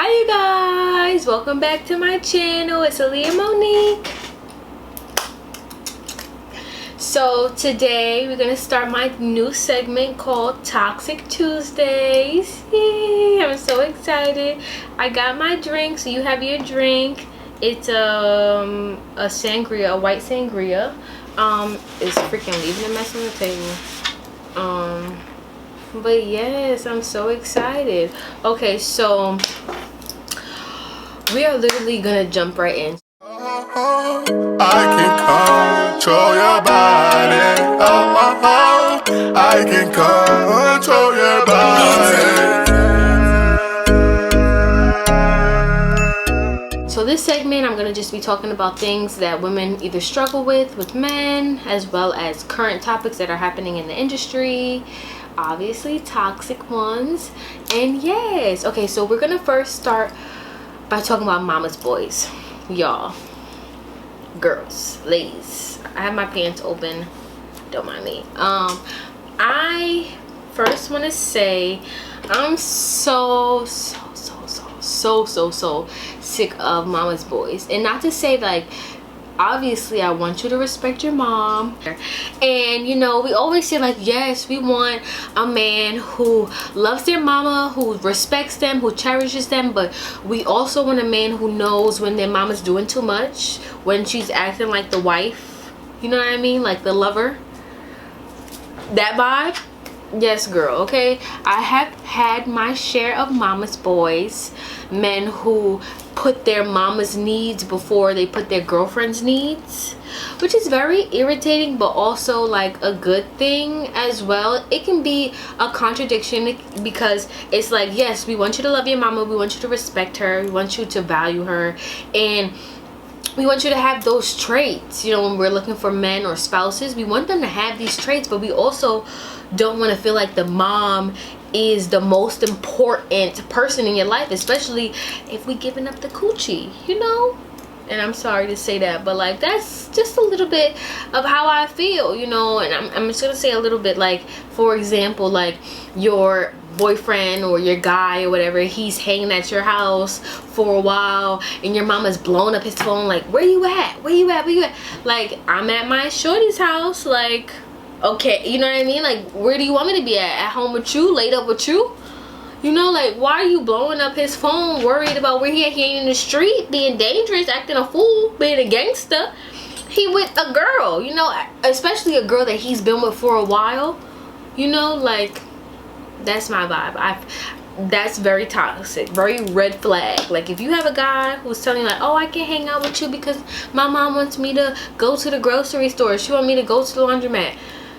Hi you guys, welcome back to my channel. It's Aliya Monique. So today we're gonna start my new segment called Toxic Tuesdays. Yay, I'm so excited. I got my drink, so you have your drink. It's a sangria, a white sangria. It's freaking leaving a mess on the table. But yes, I'm so excited. Okay, so we are literally gonna jump right in. I can control your body. I can control your body. So this segment, I'm gonna just be talking about things that women either struggle with men, as well as current topics that are happening in the industry, obviously toxic ones. And yes, okay, so we're gonna first start by talking about mama's boys. Y'all, girls, ladies, I have my pants open, don't mind me. I first want to say I'm so sick of mama's boys. And not to say, like, obviously I want you to respect your mom, and you know, we always say, like, yes, we want a man who loves their mama, who respects them, who cherishes them, but we also want a man who knows when their mama's doing too much, when she's acting like the wife, you know what I mean, like the lover, that vibe. Yes, girl, okay? I have had my share of mama's boys, men who put their mama's needs before they put their girlfriend's needs, which is very irritating, but also like a good thing as well. It can be a contradiction because it's like, yes, we want you to love your mama, we want you to respect her, we want you to value her, and we want you to have those traits. You know, when we're looking for men or spouses, we want them to have these traits, but we also don't want to feel like the mom is the most important person in your life, especially if we giving up the coochie, you know. And I'm sorry to say that, but like, that's just a little bit of how I feel, you know. And I'm just gonna say a little bit, like, for example, like your boyfriend or your guy or whatever, he's hanging at your house for a while and your mama's blowing up his phone, like, where you at, where you at, where you at? Like, I'm at my shorty's house, like, okay, you know what I mean? Like, where do you want me to be at home with you, laid up with you? You know, like, why are you blowing up his phone, worried about where he ain't in the street, being dangerous, acting a fool, being a gangster? He with a girl, you know, especially a girl that he's been with for a while, you know. Like, that's my vibe. That's very toxic, very red flag. Like, if you have a guy who's telling you, like, oh, I can't hang out with you because my mom wants me to go to the grocery store, she wants me to go to the laundromat,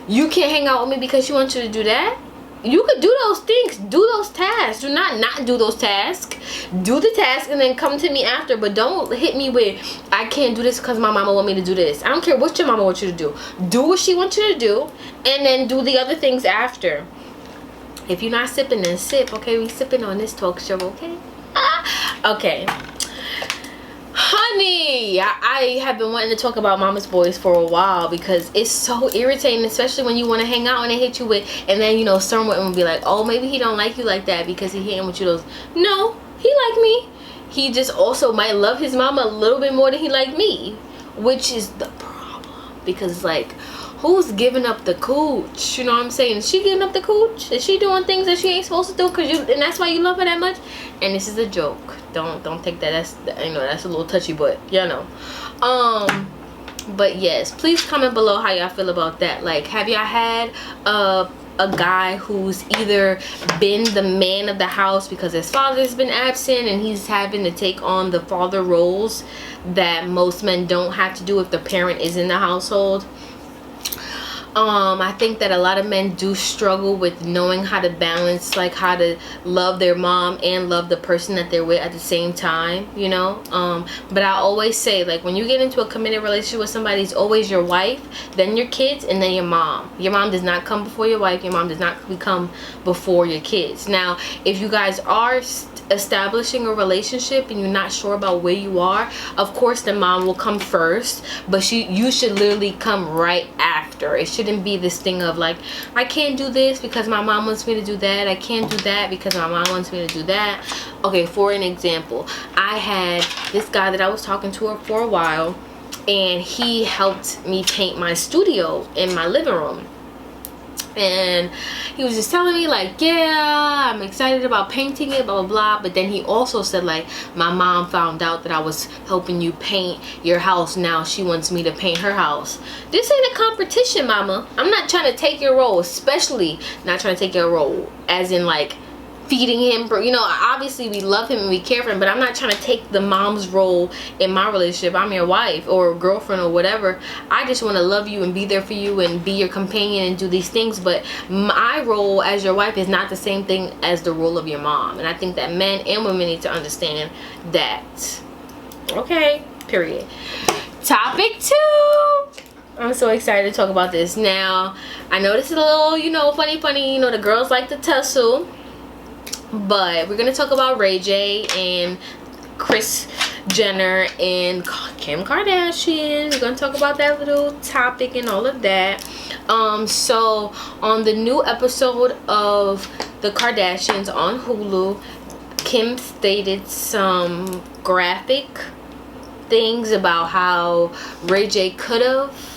you can't hang out with me because she wants you to do that. You could do those things, do those tasks. Do not do those tasks. Do the task and then come to me after, but don't hit me with, I can't do this because my mama want me to do this. I don't care what your mama wants you to do. Do what she wants you to do, and then do the other things after. If you're not sipping, then sip, okay? We sipping on this talk show, okay? Okay. Honey, I have been wanting to talk about mama's boys for a while because it's so irritating, especially when you want to hang out and they hit you with, and then, you know, someone will be like, oh, maybe he don't like you like that because he hitting with you those. No, he like me. He just also might love his mama a little bit more than he like me, which is the problem, because, like, who's giving up the cooch? You know what I'm saying? Is she giving up the cooch? Is she doing things that she ain't supposed to do? And that's why you love her that much? And this is a joke. Don't take that. That's, you know, that's a little touchy, but you know. But yes, please comment below how y'all feel about that. Like, have y'all had a guy who's either been the man of the house because his father's been absent and he's having to take on the father roles that most men don't have to do if the parent is in the household? I think that a lot of men do struggle with knowing how to balance, like, how to love their mom and love the person that they're with at the same time, you know. But I always say, like, when you get into a committed relationship with somebody, it's always your wife, then your kids, and then your mom. Your mom does not come before your wife. Your mom does not come before your kids. Now, if you guys are establishing a relationship and you're not sure about where you are, of course the mom will come first, but you should literally come right after. It should shouldn't be this thing of like, I can't do this because my mom wants me to do that. I can't do that because my mom wants me to do that. Okay, for an example, I had this guy that I was talking to for a while, and he helped me paint my studio in my living room. And he was just telling me like, yeah, I'm excited about painting it, blah blah blah. But then he also said like, my mom found out that I was helping you paint your house, now she wants me to paint her house. This ain't a competition, mama. I'm not trying to take your role, especially not trying to take your role as in like feeding him. You know, obviously we love him and we care for him, but I'm not trying to take the mom's role in my relationship. I'm your wife or girlfriend or whatever. I just want to love you and be there for you and be your companion and do these things. But my role as your wife is not the same thing as the role of your mom. And I think that men and women need to understand that. Okay, period. Topic 2. I'm so excited to talk about this. Now, I know this is a little, you know, funny. You know, the girls like to tussle. But we're gonna talk about Ray J and Kris Jenner and Kim Kardashian. We're gonna talk about that little topic and all of that. So on the new episode of The Kardashians on Hulu, Kim stated some graphic things about how Ray J could have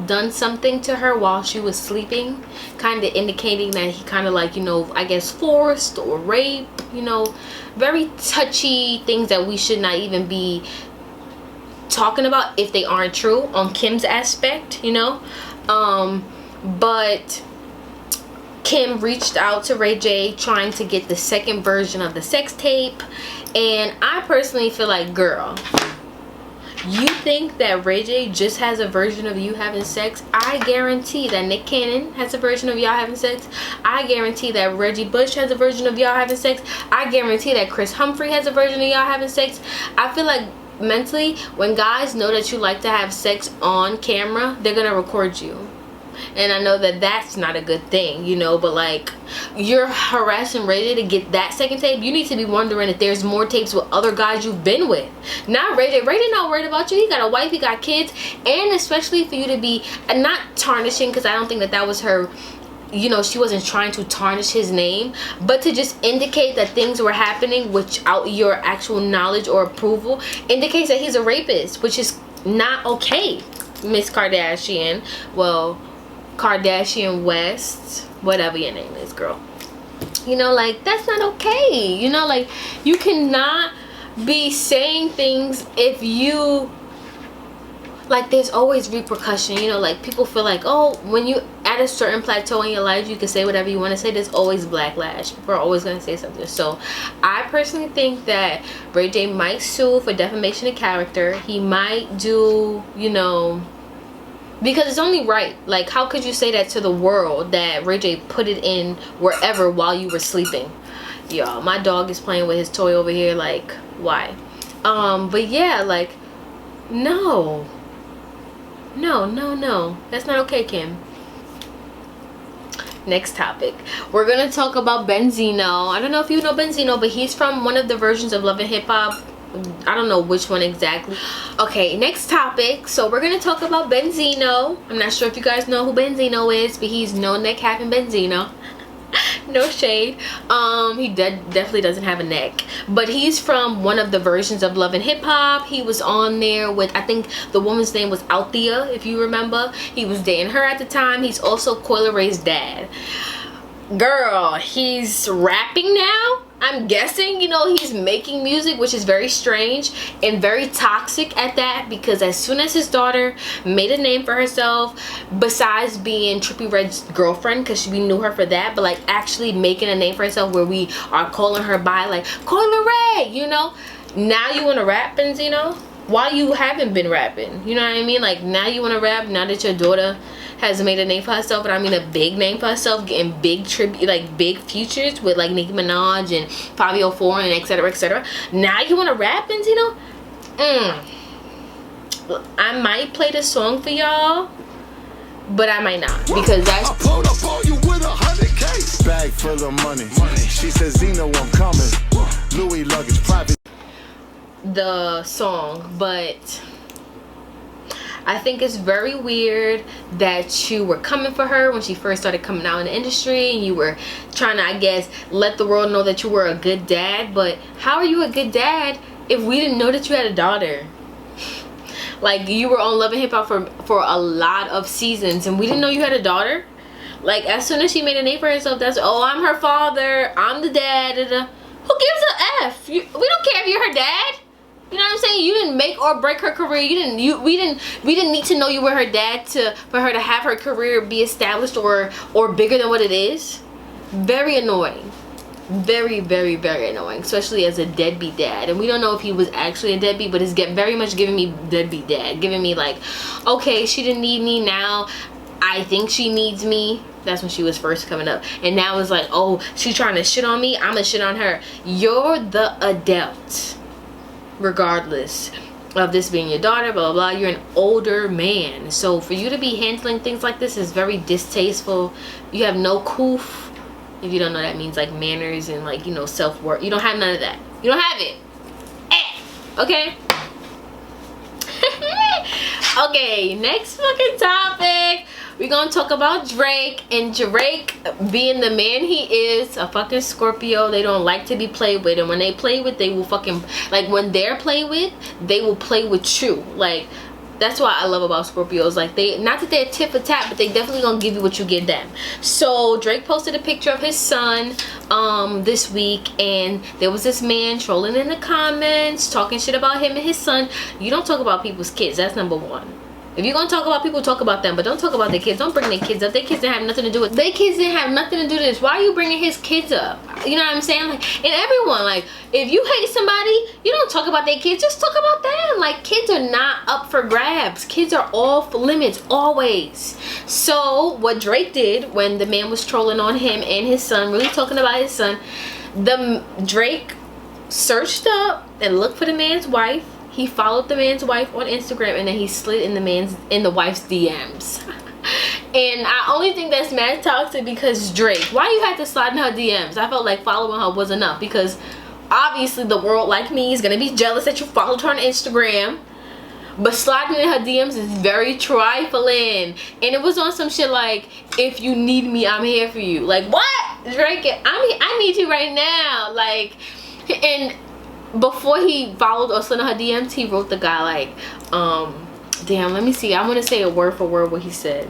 done something to her while she was sleeping, kind of indicating that he kind of like, you know, I guess forced or rape, you know, very touchy things that we should not even be talking about if they aren't true on Kim's aspect, you know. But Kim reached out to Ray J trying to get the second version of the sex tape, and I personally feel like, girl, you think that Ray J just has a version of you having sex? I guarantee that Nick Cannon has a version of y'all having sex. I guarantee that Reggie Bush has a version of y'all having sex. I guarantee that Chris Humphrey has a version of y'all having sex. I feel like mentally, when guys know that you like to have sex on camera, they're gonna record you. And I know that that's not a good thing, you know, but like, you're harassing Ray J to get that second tape. You need to be wondering if there's more tapes with other guys you've been with. Not Ray J. Ray J not worried about you. He got a wife, he got kids, and especially for you to be not tarnishing, because I don't think that that was her, you know, she wasn't trying to tarnish his name, but to just indicate that things were happening without your actual knowledge or approval indicates that he's a rapist, which is not okay, Miss Kardashian. Well, Kardashian West, whatever your name is, girl. You know, like, that's not okay. You know, like, you cannot be saying things if you, like, there's always repercussion. You know, like, people feel like, oh, when you at a certain plateau in your life, you can say whatever you want to say. There's always backlash. People are always going to say something. So I personally think that Ray J might sue for defamation of character. He might do, you know, because it's only right. Like, how could you say that to the world that Ray J put it in wherever while you were sleeping? Y'all, my dog is playing with his toy over here. Like, why? But yeah, like, no, that's not okay, Kim. Next topic, we're gonna talk about Benzino. I don't know if you know Benzino, but he's from one of the versions of Love and Hip Hop. I don't know which one exactly. Okay, next topic. So we're gonna talk about Benzino. I'm not sure if you guys know who Benzino is, but he's no neck having Benzino. No shade. He definitely doesn't have a neck, but he's from one of the versions of Love and Hip Hop. He was on there with, I think the woman's name was Aliya, if you remember. He was dating her at the time. He's also Coi Leray's dad. Girl, he's rapping now. I'm guessing, you know, he's making music, which is very strange and very toxic at that, because as soon as his daughter made a name for herself, besides being Trippie Redd's girlfriend, because we knew her for that, but like actually making a name for herself where we are calling her by like Coi Leray, you know, now you want to rap, Benzino? While you haven't been rapping, you know what I mean? Like, now you want to rap now that your daughter has made a name for herself, and I mean a big name for herself, getting big tribute, like big features with like Nicki Minaj and Fabio Foreign and etc, etc. Now you want to rap, Benzino? I might play the song for y'all, but I might not, because that's. I pulled up on you with 100K. Bag full of money. She says, Zeno, I'm coming. Louis luggage, private. The song, but I think it's very weird that you were coming for her when she first started coming out in the industry, and you were trying to, I guess, let the world know that you were a good dad. But how are you a good dad if we didn't know that you had a daughter? Like, you were on Love and Hip Hop for a lot of seasons, and we didn't know you had a daughter. Like, as soon as she made a name for herself, that's, oh, I'm her father, I'm the dad. Da, da. Who gives a F? We don't care if you're her dad. You know what I'm saying? You didn't make or break her career. We didn't need to know you were her dad for her to have her career be established or bigger than what it is. Very annoying. Very, very, very annoying, especially as a deadbeat dad. And we don't know if he was actually a deadbeat, but it's very much giving me deadbeat dad, giving me like, okay, she didn't need me, now I think she needs me. That's when she was first coming up, and now it's like, oh, she's trying to shit on me, I'm gonna shit on her. You're the adult, regardless of this being your daughter, blah blah blah. You're an older man, so for you to be handling things like this is very distasteful. You have no coof. If you don't know, that means like manners and like, you know, self-worth. You don't have none of that. You don't have it. Okay. Okay, next fucking topic. We're gonna talk about Drake. And Drake, being the man he is, a fucking Scorpio, they don't like to be played with. And when they play with, they will fucking, like, when they're played with, they will play with you. Like, that's what I love about Scorpios. Like, they, not that they're tit for tat, but they definitely gonna give you what you give them. So Drake posted a picture of his son this week, and there was this man trolling in the comments, talking shit about him and his son. You don't talk about people's kids. That's number one. If you're gonna talk about people, talk about them, but don't talk about their kids. Don't bring their kids up. Their kids didn't have nothing to do with. Their kids didn't have nothing to do with this. Why are you bringing his kids up? You know what I'm saying? Like, and everyone, like, if you hate somebody, you don't talk about their kids. Just talk about them. Like, kids are not up for grabs. Kids are off limits always. So what Drake did when the man was trolling on him and his son, really talking about his son, Drake searched up and looked for the man's wife. He followed the man's wife on Instagram, and then he slid in the wife's DMs. And I only think that's mad toxic because Drake, why you had to slide in her DMs? I felt like following her was enough, because obviously the world, like me, is gonna be jealous that you followed her on Instagram. But sliding in her DMs is very trifling. And it was on some shit like, if you need me, I'm here for you. Like, what? Drake, I need you right now. Like, and before he followed or slid in her DMs, he wrote the guy like, damn, let me see. I want to say a word for word what he said.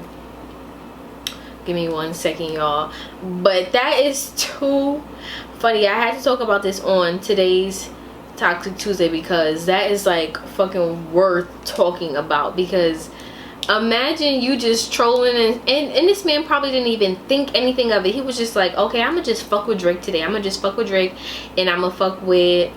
Give me 1 second, y'all. But that is too funny. I had to talk about this on today's Toxic Tuesday, because that is like fucking worth talking about. Because imagine you just trolling, and this man probably didn't even think anything of it. He was just like, okay, I'm gonna just fuck with Drake today. I'm gonna just fuck with Drake, and I'm gonna fuck with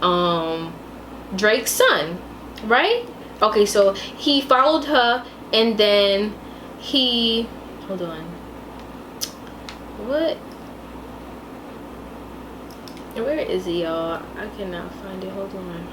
Drake's son, right? Okay, so he followed her, and then he, hold on, what, where is he, y'all? I cannot find it. Hold on.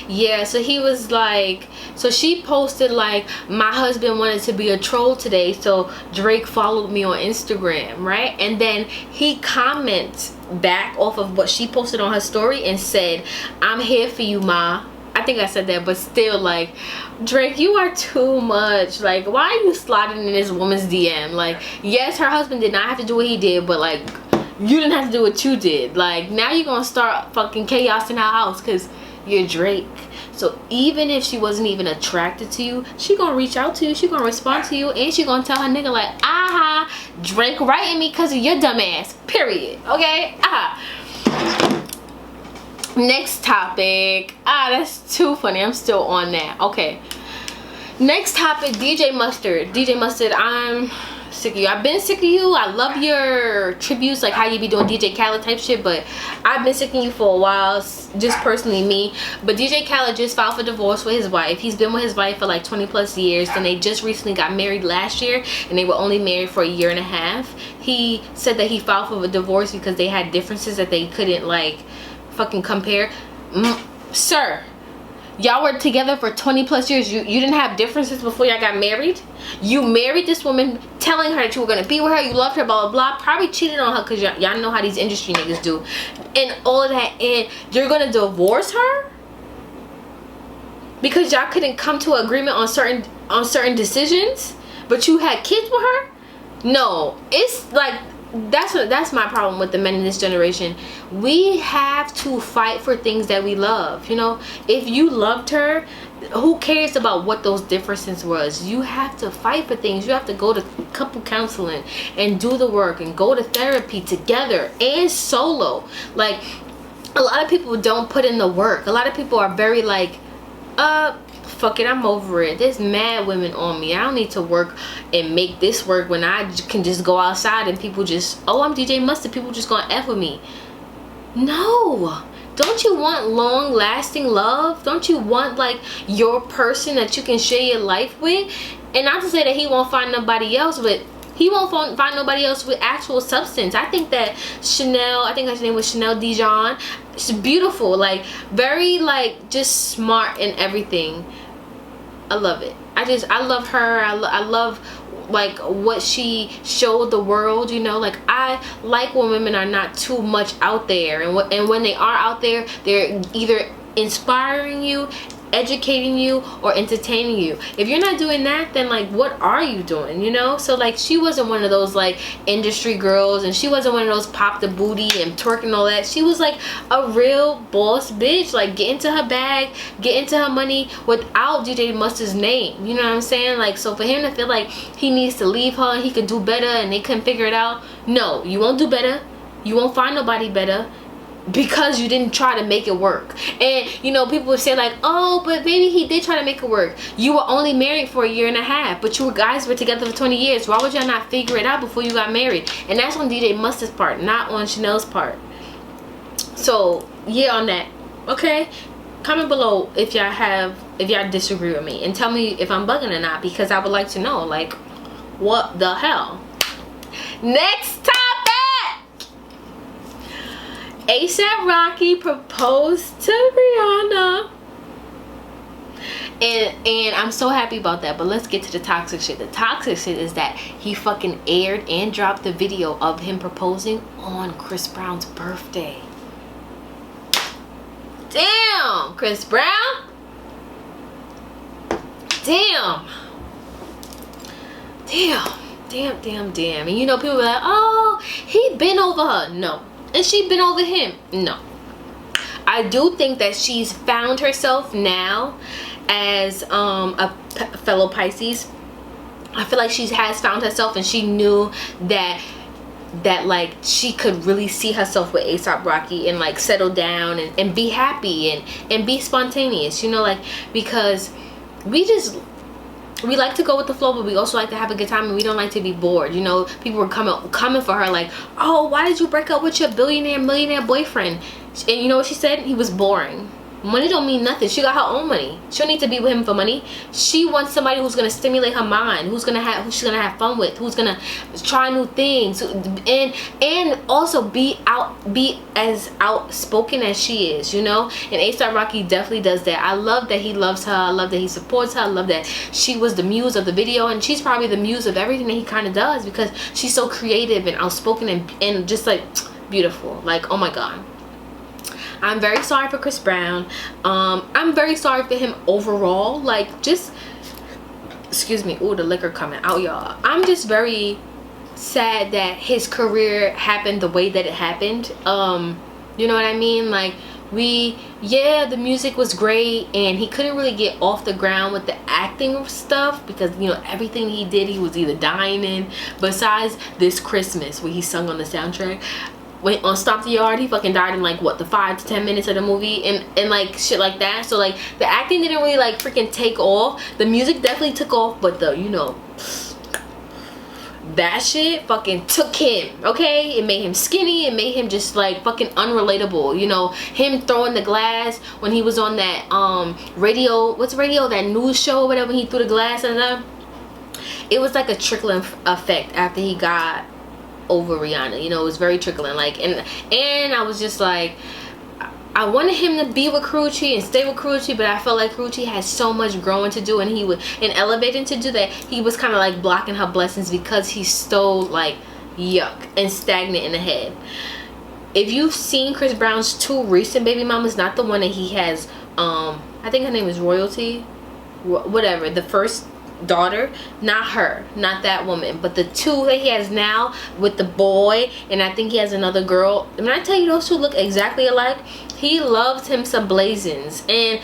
Yeah, so he was like, so she posted like, my husband wanted to be a troll today, so Drake followed me on Instagram, right? And then he comments back off of what she posted on her story and said, I'm here for you, ma. I think I said that, but still, like, Drake, you are too much. Like, why are you sliding in this woman's DM? Like, yes, her husband did not have to do what he did, but like, you didn't have to do what you did. Like, now you're gonna start fucking chaos in her house because you're Drake. So even if she wasn't even attracted to you, she gonna reach out to you, she gonna respond to you, and she gonna tell her nigga like, aha, Drake writing me because of your dumb ass, period. Okay, aha. Next topic. That's too funny. I'm still on that. Okay, next topic. DJ Mustard, I'm sick of you. I've been sick of you. I love your tributes, like how you be doing DJ Khaled type shit, but I've been sick of you for a while, just personally me. But DJ Khaled just filed for divorce with his wife. He's been with his wife for like 20 plus years, and they just recently got married last year, and they were only married for a year and a half. He said that he filed for a divorce because they had differences that they couldn't like fucking compare. Sir, Y'all were together for 20 plus years. You didn't have differences before y'all got married. You married this woman telling her that you were going to be with her, you loved her, blah blah blah. Probably cheated on her, because y'all know how these industry niggas do, and all of that. And you're going to divorce her because y'all couldn't come to an agreement on certain decisions, but you had kids with her. No, it's like, that's my problem with the men in this generation. We have to fight for things that we love. You know, if you loved her, who cares about what those differences was? You have to fight for things. You have to go to couple counseling and do the work and go to therapy together and solo. Like, a lot of people don't put in the work. A lot of people are very like, fuck it, I'm over it. There's mad women on me. I don't need to work and make this work when I can just go outside and people just, oh, I'm DJ Mustard, people just gonna F with me. No. Don't you want long lasting love? Don't you want like your person that you can share your life with? And not to say that he won't find nobody else, but he won't find nobody else with actual substance. I think that Chanel, I think her name was Chanel Dijon, she's beautiful, like very like just smart and everything. I love it. I love her. I love like what she showed the world, you know. Like, I like when women are not too much out there, and when they are out there, they're either inspiring you, educating you, or entertaining you. If you're not doing that, then like, what are you doing, you know? So like, she wasn't one of those like industry girls, and she wasn't one of those pop the booty and twerk and all that. She was like a real boss bitch, like get into her bag, get into her money without DJ Mustard's name, you know what I'm saying? Like, so for him to feel like he needs to leave her, he could do better, and they couldn't figure it out. No, you won't do better. You won't find nobody better, because you didn't try to make it work. And you know, people would say like, oh, but maybe he did try to make it work. You were only married for 1.5 years, but you guys were together for 20 years. Why would y'all not figure it out before you got married? And that's on DJ Mustard's part, not on Chanel's part. So yeah, on that. Okay, comment below if y'all disagree with me, and tell me if I'm bugging or not, because I would like to know, like, what the hell. Next topic. ASAP Rocky proposed to Rihanna, and I'm so happy about that. But let's get to the toxic shit. The toxic shit is that he fucking aired and dropped the video of him proposing on Chris Brown's birthday. Damn, Chris Brown. Damn. And you know, people were like, oh, he been over her. No. And she been over him. No. I do think that she's found herself now as a fellow Pisces. I feel like she has found herself, and she knew that like she could really see herself with ASAP Rocky and like settle down and be happy and be spontaneous, you know, like, because we like to go with the flow, but we also like to have a good time, and we don't like to be bored. You know, people were coming for her like, oh, why did you break up with your millionaire boyfriend? And you know what she said? He was boring. Money don't mean nothing. She got her own money. She don't need to be with him for money. She wants somebody who's gonna stimulate her mind, who she's gonna have fun with, who's gonna try new things, and also be as outspoken as she is, you know. And ASAP Rocky definitely does that. I love that he loves her. I love that he supports her. I love that she was the muse of the video, and she's probably the muse of everything that he kind of does, because she's so creative and outspoken and just like beautiful. Like, oh my god. I'm very sorry for Chris Brown. I'm very sorry for him overall. Like, just, excuse me, ooh, the liquor coming out, y'all. I'm just very sad that his career happened the way that it happened. You know what I mean? Like, the music was great, and he couldn't really get off the ground with the acting stuff, because, you know, everything he did, he was either dying in. Besides this Christmas where he sung on the soundtrack, on Stomp the Yard, he fucking died in like what, the 5 to 10 minutes of the movie, and like shit like that. So like, the acting didn't really like freaking take off. The music definitely took off, but the, you know, that shit fucking took him. Okay, it made him skinny. It made him just like fucking unrelatable. You know, him throwing the glass when he was on that radio, that news show or whatever, when he threw the glass and stuff. It was like a trickling effect after he got over Rihanna, you know. It was very trickling, like, and I was just like, I wanted him to be with Karuchi and stay with Karuchi, but I felt like Karuchi had so much growing to do, and elevating to do, that he was kind of like blocking her blessings because he's so like yuck and stagnant in the head. If you've seen Chris Brown's 2 recent baby mamas, not the one that he has, I think her name is Royalty, whatever, the first daughter, not her, not that woman, but the 2 that he has now with the boy, and I think he has another girl. When I tell you those 2 look exactly alike, he loves him some Blazins. And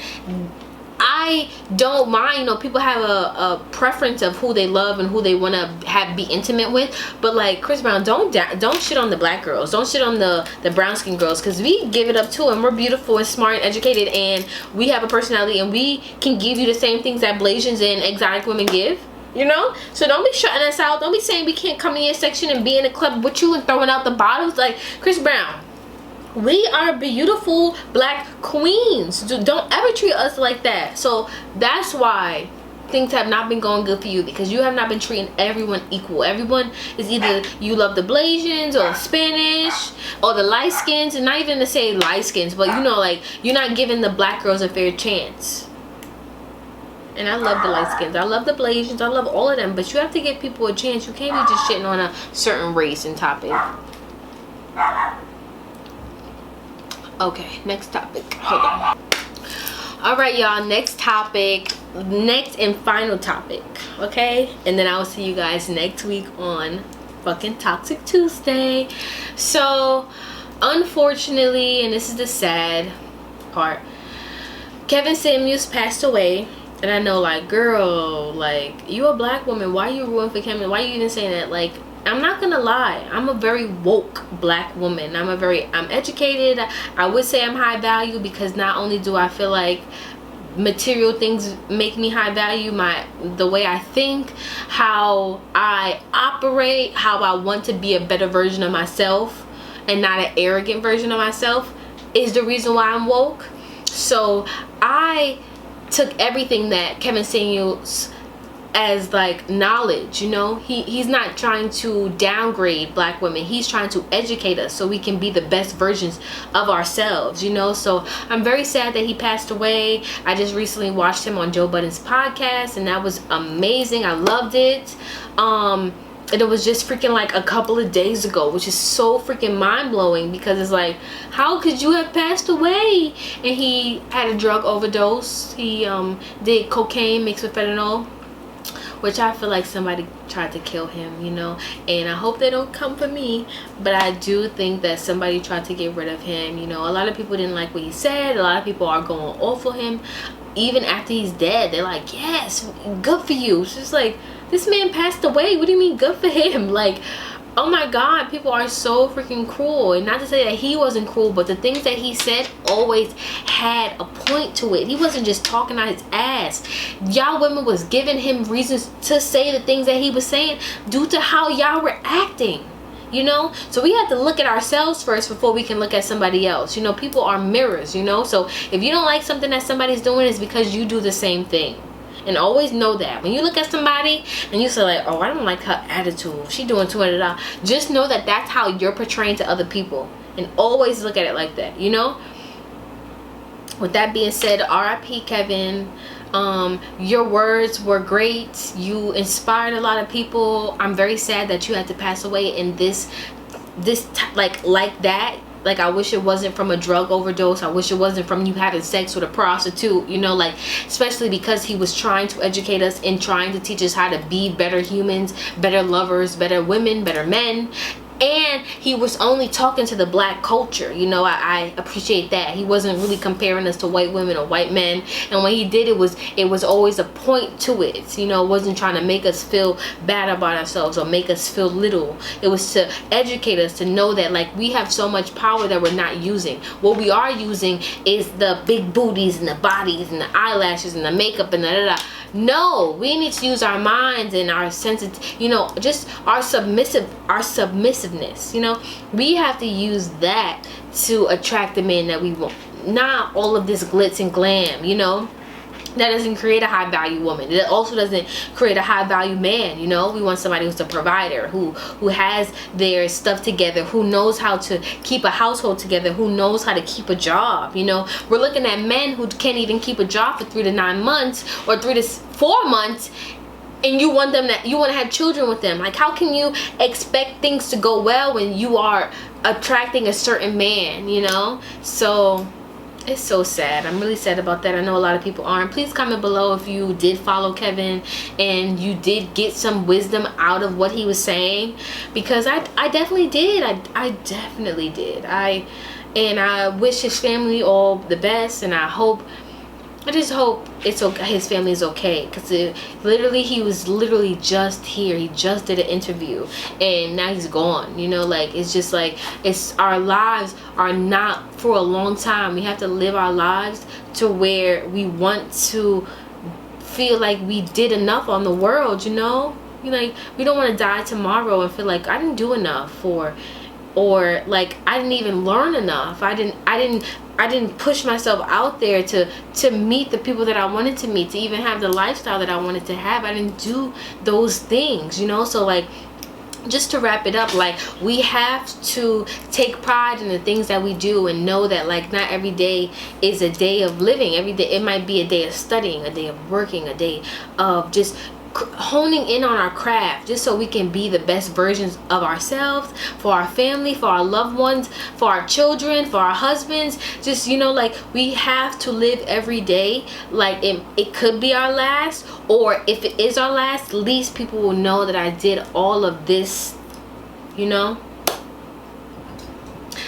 I don't mind, you know, people have a preference of who they love and who they want to be intimate with, but like Chris Brown, don't shit on the black girls, don't shit on the brown skin girls, because we give it up too, and we're beautiful and smart and educated, and we have a personality, and we can give you the same things that Blasians and exotic women give, you know. So don't be shutting us out. Don't be saying we can't come in your section and be in a club with you and throwing out the bottles. Like, Chris Brown, we are beautiful black queens. Don't ever treat us like that. So that's why things have not been going good for you, because you have not been treating everyone equal. Everyone is either you love the Blasians or the Spanish or the light skins, and not even to say light skins, but you know, like, you're not giving the black girls a fair chance. And I love the light skins, I love the Blasians, I love all of them, but you have to give people a chance. You can't be just shitting on a certain race and topic. Okay, next topic. Hold on. All right, y'all, next topic, next and final topic, okay? And then I will see you guys next week on fucking Toxic Tuesday. So, unfortunately, and this is the sad part, Kevin Samuels passed away. And I know, like, girl, like, you a black woman, why you ruin for Kevin? Why you even saying that? Like, I'm not gonna lie, I'm a very woke black woman. I'm educated. I would say I'm high value, because not only do I feel like material things make me high value, the way I think, how I operate, how I want to be a better version of myself and not an arrogant version of myself is the reason why I'm woke. So I took everything that Kevin Samuels as like knowledge, you know. He's not trying to downgrade black women, he's trying to educate us so we can be the best versions of ourselves, you know. So I'm very sad that he passed away. I just recently watched him on Joe Budden's podcast, and that was amazing. I loved it. And it was just freaking like a couple of days ago, which is so freaking mind-blowing, because it's like, how could you have passed away? And he had a drug overdose. He did cocaine mixed with fentanyl, which I feel like somebody tried to kill him, you know. And I hope they don't come for me, but I do think that somebody tried to get rid of him, you know. A lot of people didn't like what he said. A lot of people are going off for him. Even after he's dead, they're like, yes, good for you. It's just like, this man passed away, what do you mean good for him? Like, oh my god, people are so freaking cruel. And not to say that he wasn't cruel, but the things that he said always had a point to it. He wasn't just talking out his ass. Y'all women was giving him reasons to say the things that he was saying due to how y'all were acting, you know. So we have to look at ourselves first before we can look at somebody else, you know. People are mirrors, you know. So if you don't like something that somebody's doing, it's because you do the same thing. And always know that when you look at somebody and you say like, oh, I don't like her attitude, she doing $200, just know that that's how you're portraying to other people, and always look at it like that, you know. With that being said, RIP Kevin. Your words were great, you inspired a lot of people. I'm very sad that you had to pass away in this like that. Like, I wish it wasn't from a drug overdose. I wish it wasn't from you having sex with a prostitute, you know, like, especially because he was trying to educate us and trying to teach us how to be better humans, better lovers, better women, better men. And he was only talking to the black culture, you know. I appreciate that. He wasn't really comparing us to white women or white men. And when he did, it was always a point to it, you know. It wasn't trying to make us feel bad about ourselves or make us feel little. It was to educate us to know that, like, we have so much power that we're not using. What we are using is the big booties and the bodies and the eyelashes and the makeup and da. No, we need to use our minds and our you know, just our submissiveness, you know. We have to use that to attract the men that we want, not all of this glitz and glam, you know. that doesn't create a high value woman. It also doesn't create a high value man. You know, we want somebody who's a provider, who has their stuff together, who knows how to keep a household together, who knows how to keep a job. You know, we're looking at men who can't even keep a job for 3 to 9 months or 3 to 4 months, and you want to have children with them. Like, how can you expect things to go well when you are attracting a certain man, you know? So it's so sad. I'm really sad about that. I know a lot of people aren't. Please comment below if you did follow Kevin and you did get some wisdom out of what he was saying, because I definitely did. I definitely did. And I wish his family all the best, and I just hope it's okay, his family is okay, because literally he was literally just here. He just did an interview and now he's gone. You know, like, it's just like, it's, our lives are not for a long time. We have to live our lives to where we want to feel like we did enough on the world, you know? Like, we don't want to die tomorrow and feel like I didn't do enough, or like I didn't even learn enough. I didn't push myself out there to meet the people that I wanted to meet, to even have the lifestyle that I wanted to have. I didn't do those things, you know? So, like, just to wrap it up, like, we have to take pride in the things that we do and know that, like, not every day is a day of living. Every day, it might be a day of studying, a day of working, a day of just honing in on our craft, just so we can be the best versions of ourselves, for our family, for our loved ones, for our children, for our husbands. Just, you know, like, we have to live every day like it could be our last, or if it is our last, at least people will know that I did all of this, you know?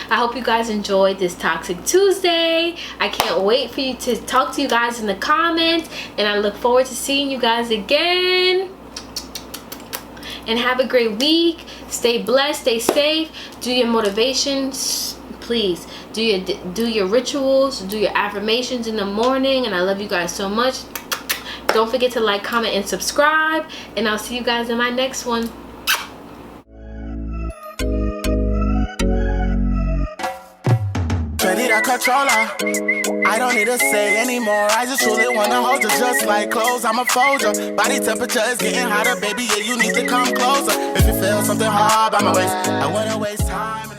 I hope you guys enjoyed this Toxic Tuesday. I can't wait for you to talk to you guys in the comments, and I look forward to seeing you guys again. And have a great week. Stay blessed, stay safe, do your motivations, please. Do your rituals, do your affirmations in the morning, and I love you guys so much. Don't forget to like, comment, and subscribe, and I'll see you guys in my next one. Controller. I don't need to say anymore. I just truly wanna hold you just like clothes. I'ma fold you. Body temperature is getting hotter, baby. Yeah, you need to come closer. If you feel something hard by my waist, I wouldn't waste time.